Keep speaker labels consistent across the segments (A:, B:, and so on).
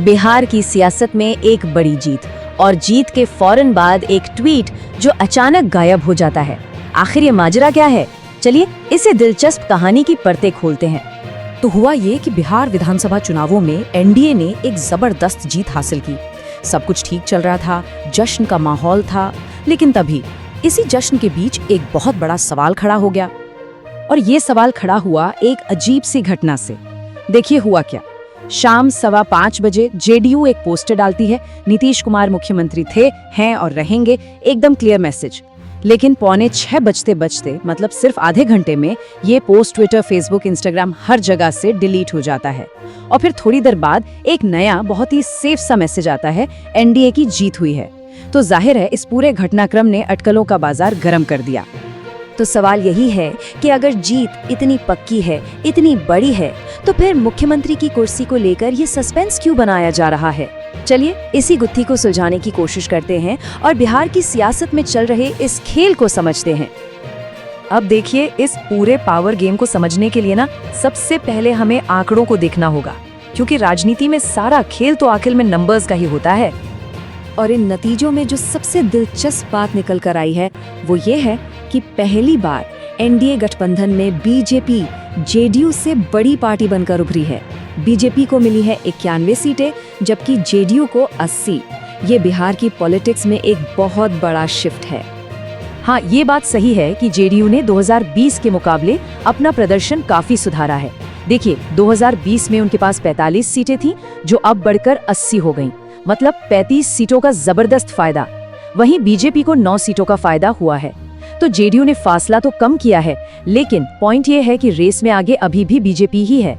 A: बिहार की सियासत में एक बड़ी जीत और जीत के फौरन बाद एक ट्वीट जो अचानक गायब हो जाता है। आखिर ये माजरा क्या है? चलिए इसे दिलचस्प कहानी की परतें खोलते हैं।
B: तो हुआ ये कि बिहार विधानसभा चुनावों में एनडीए ने एक जबरदस्त जीत हासिल की। सब कुछ ठीक चल रहा था, जश्न का माहौल था, लेकिन तभी इसी जश्न के बीच एक बहुत बड़ा सवाल खड़ा हो गया। और ये सवाल खड़ा हुआ एक अजीब सी घटना से। देखिए हुआ क्या। शाम 5:15 बजे जेडीयू एक पोस्टर डालती है, नीतीश कुमार मुख्यमंत्री थे, हैं और रहेंगे, एकदम क्लियर मैसेज। लेकिन 5:45 बजते बजते, मतलब सिर्फ आधे घंटे में, ये पोस्ट ट्विटर, फेसबुक, इंस्टाग्राम हर जगह से डिलीट हो जाता है। और फिर थोड़ी देर बाद एक नया बहुत ही सेफ सा मैसेज आता है, एनडीए की जीत हुई है। तो जाहिर है इस पूरे घटनाक्रम ने अटकलों का बाजार गर्म कर दिया।
A: तो सवाल यही है कि अगर जीत इतनी पक्की है, इतनी बड़ी है, तो फिर मुख्यमंत्री की कुर्सी को लेकर ये सस्पेंस क्यों बनाया जा रहा है? चलिए इसी गुत्थी को सुलझाने की कोशिश करते हैं और बिहार की सियासत में चल रहे इस खेल को समझते हैं।
B: अब देखिए, इस पूरे पावर गेम को समझने के लिए सबसे पहले हमें आंकड़ों को देखना होगा, क्योंकि राजनीति में सारा खेल तो आखिर में नंबर्स का ही होता है।
A: और इन नतीजों में जो सबसे दिलचस्प बात निकल कर आई है वो ये है कि पहली बार एनडीए गठबंधन में बीजेपी जेडीयू से बड़ी पार्टी बनकर उभरी है। बीजेपी को मिली है 91 सीटें, जबकि जेडीयू को 80। ये बिहार की पॉलिटिक्स में एक बहुत बड़ा शिफ्ट है।
B: हाँ, ये बात सही है कि जेडीयू ने 2020 के मुकाबले अपना प्रदर्शन काफी सुधारा है। देखिए, 2020 में उनके पास 45 सीटें थीं, जो अब बढ़कर 80 हो गईं। मतलब 35 सीटों का जबरदस्त फायदा। वहीं बीजेपी को 9 सीटों का फायदा हुआ है। तो जेडीयू ने फासला तो कम किया है, लेकिन पॉइंट ये है कि रेस में आगे अभी भी बीजेपी ही है।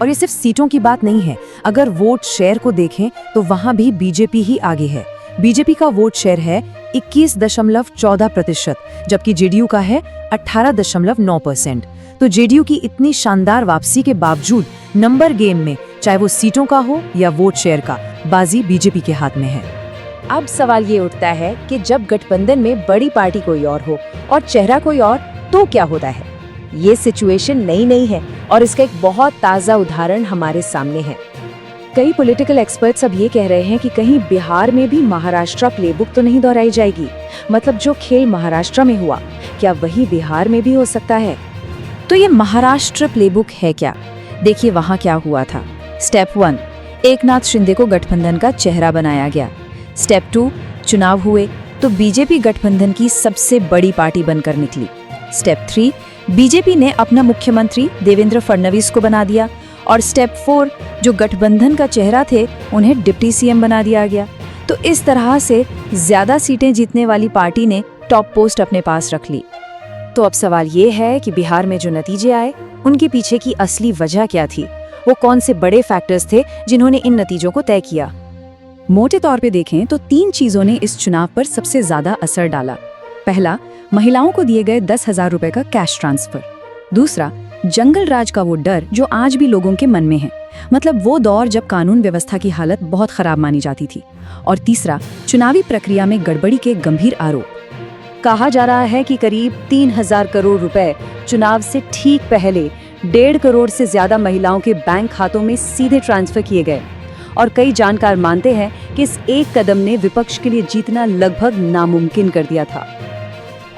C: और ये सिर्फ सीटों की बात नहीं है, अगर वोट शेयर को देखें तो वहां भी बीजेपी ही आगे है। बीजेपी का वोट शेयर है 21.14%, जबकि जेडीयू का है 18.9%। तो जेडीयू की इतनी शानदार वापसी के बावजूद नंबर गेम में, चाहे वो सीटों का हो या वोट शेयर का, बाजी बीजेपी के हाथ में है।
A: अब सवाल ये उठता है कि जब गठबंधन में बड़ी पार्टी कोई और हो और चेहरा कोई और, तो क्या होता है? ये सिचुएशन नई नहीं है और इसका एक बहुत ताज़ा उदाहरण हमारे सामने है। कई पॉलिटिकल एक्सपर्ट्स अब ये कह रहे हैं कि कहीं बिहार में भी महाराष्ट्र प्लेबुक तो नहीं दोहराई जाएगी। मतलब जो खेल महाराष्ट्र में हुआ, क्या वही बिहार में भी हो सकता है?
C: तो ये महाराष्ट्र प्लेबुक है क्या? देखिए वहां क्या हुआ था। स्टेप 1, एकनाथ शिंदे को गठबंधन का चेहरा बनाया गया। स्टेप 2, चुनाव हुए तो बीजेपी गठबंधन की सबसे बड़ी पार्टी बनकर निकली। स्टेप 3, बीजेपी ने अपना मुख्यमंत्री देवेंद्र फडणवीस को बना दिया। और स्टेप 4, जो गठबंधन का चेहरा थे उन्हें डिप्टी सीएम बना दिया गया। तो इस तरह से ज्यादा सीटें जीतने वाली पार्टी ने टॉप पोस्ट अपने पास रख ली।
A: तो अब सवाल ये है कि बिहार में जो नतीजे आए, उनके पीछे की असली वजह क्या थी? वो कौन से बड़े फैक्टर्स थे जिन्होंने इन नतीजों को तय किया?
B: मोटे तौर पे देखें तो 3 चीजों ने इस चुनाव पर सबसे ज्यादा असर डाला। पहला, महिलाओं को दिए गए 10,000 रुपए का कैश ट्रांसफर। दूसरा, जंगल राज का वो डर जो आज भी लोगों के मन में है। मतलब वो दौर जब कानून व्यवस्था की हालत बहुत खराब मानी जाती थी। और तीसरा, चुनावी प्रक्रिया में गड़बड़ी के गंभीर आरोप।
A: कहा जा रहा है कि करीब 3,000 करोड़ रुपए चुनाव से ठीक पहले 1.5 करोड़ से ज्यादा महिलाओं के बैंक खातों में सीधे ट्रांसफर किए गए। और कई जानकार मानते हैं कि इस एक कदम ने विपक्ष के लिए जीतना लगभग नामुमकिन कर दिया था।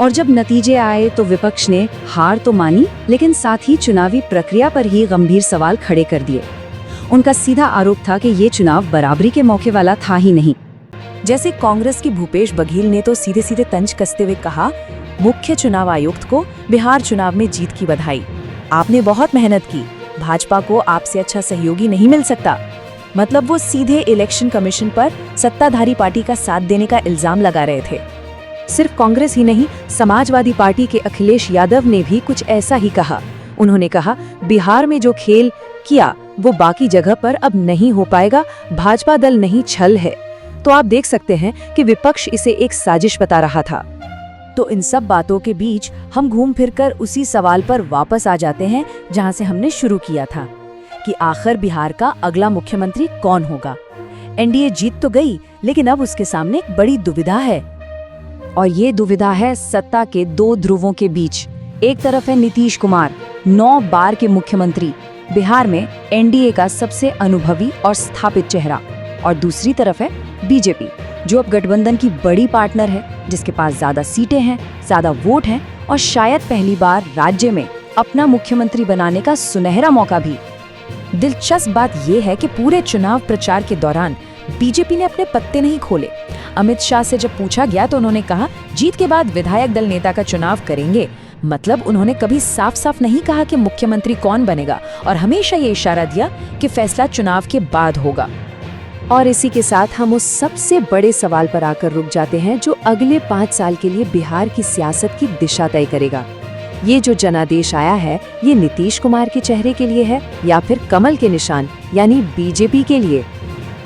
A: और जब नतीजे आए तो विपक्ष ने हार तो मानी, लेकिन साथ ही चुनावी प्रक्रिया पर ही गंभीर सवाल खड़े कर दिए। उनका सीधा आरोप था कि ये चुनाव बराबरी के मौके वाला था ही नहीं।
C: जैसे कांग्रेस की भूपेश बघेल ने तो सीधे सीधे तंज कसते हुए कहा, मुख्य चुनाव आयुक्त को बिहार चुनाव में जीत की बधाई। आपने बहुत मेहनत की, भाजपा को आपसे अच्छा सहयोगी नहीं मिल सकता। मतलब वो सीधे इलेक्शन कमीशन पर सत्ताधारी पार्टी का साथ देने का इल्जाम लगा रहे थे।
A: सिर्फ कांग्रेस ही नहीं, समाजवादी पार्टी के अखिलेश यादव ने भी कुछ ऐसा ही कहा। उन्होंने कहा, बिहार में जो खेल किया वो बाकी जगह पर अब नहीं हो पाएगा, भाजपा दल नहीं छल है। तो आप देख सकते हैं कि विपक्ष इसे एक साजिश बता रहा था।
C: तो इन सब बातों के बीच हम घूम फिरकर उसी सवाल पर वापस आ जाते हैं जहां से हमने शुरू किया था, कि आखिर बिहार का अगला मुख्यमंत्री कौन होगा। एनडीए जीत तो गई, लेकिन अब उसके सामने एक बड़ी दुविधा है।
A: और ये दुविधा है सत्ता के 2 ध्रुवों के बीच। एक तरफ है नीतीश कुमार, 9 बार के मुख्यमंत्री, बिहार में एनडीए का सबसे अनुभवी और स्थापित चेहरा, और दूसरी तरफ है बीजेपी, जो अब गठबंधन की बड़ी पार्टनर है, जिसके पास ज्यादा सीटें हैं, ज्यादा वोट हैं और शायद पहली बार राज्य में अपना मुख्यमंत्री बनाने का सुनहरा मौका भी।
B: दिलचस्प बात यह है कि पूरे चुनाव प्रचार के दौरान बीजेपी ने अपने पत्ते नहीं खोले। अमित शाह से जब पूछा गया तो उन्होंने कहा जीत के बाद विधायक दल नेता का चुनाव करेंगे। मतलब उन्होंने कभी साफ साफ नहीं कहा कि मुख्यमंत्री कौन बनेगा, और हमेशा ये इशारा दिया कि फैसला चुनाव के बाद होगा।
A: और इसी के साथ हम उस सबसे बड़े सवाल पर आकर रुक जाते हैं जो अगले 5 साल के लिए बिहार की सियासत की दिशा तय करेगा। ये जो जनादेश आया है, ये नीतीश कुमार के चेहरे के लिए है या फिर कमल के निशान यानी बीजेपी के लिए?